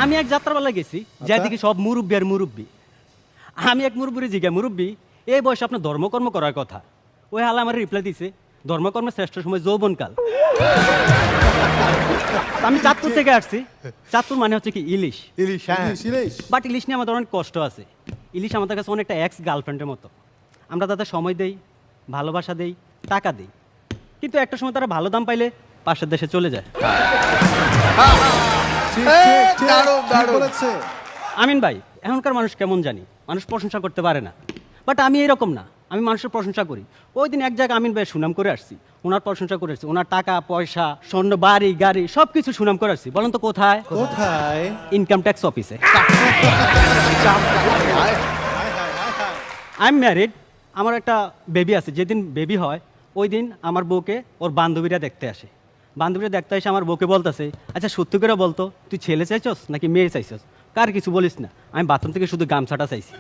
আমি এক যাত্রাপালা গেছি, যাই দেখি সব মুরব্বী আর মুরব্বী। আমি এক মুরব্বীর জিজ্ঞা, মুরব্বী এই বয়সে আপনার ধর্মকর্ম করার কথা। ওই হালা আমার রিপ্লাই দিছে, ধর্মকর্মের শ্রেষ্ঠ সময় যৌবনকাল। আমি চাঁদপুর থেকে আসছি। চাঁদপুর মানে হচ্ছে কি ইলিশ। বাট ইলিশ নিয়ে আমাদের অনেক কষ্ট আছে। ইলিশ আমাদের কাছে অনেকটা এক্স গার্লফ্রেন্ডের মতো। আমরা তাদের সময় দেই, ভালোবাসা দেই, টাকা দেই, কিন্তু একটা সময় তারা ভালো দাম পাইলে পাশের দেশে চলে যায়। আমিন ভাই, এখনকার মানুষ কেমন জানি, মানুষ প্রশংসা করতে পারে না। বাট আমি এরকম না, আমি মানুষের প্রশংসা করি। ওই দিন এক জায়গায় আমিন ভাই সুনাম করে আসছি, ওনার প্রশংসা করে আসছি। ওনার টাকা পয়সা, স্বর্ণ, বাড়ি গাড়ি সব কিছু সুনাম করে আসছি। বলেন তো কোথায়? কোথায়? ইনকাম ট্যাক্স অফিসে। আই এম ম্যারিড, আমার একটা বেবি আছে। যেদিন বেবি হয় ওই দিন আমার বউকে ওর বান্ধবীরা দেখতে আসে। বান্ধবীরা দেখতে এসে আমার বউকে বলতেছে, আচ্ছা সত্যি করে বলতো তুই ছেলে চাইছস নাকি মেয়ে চাইছস? কার কিছু বলিস না, আমি বাথরুম থেকে শুধু গামছাটা চাইছি।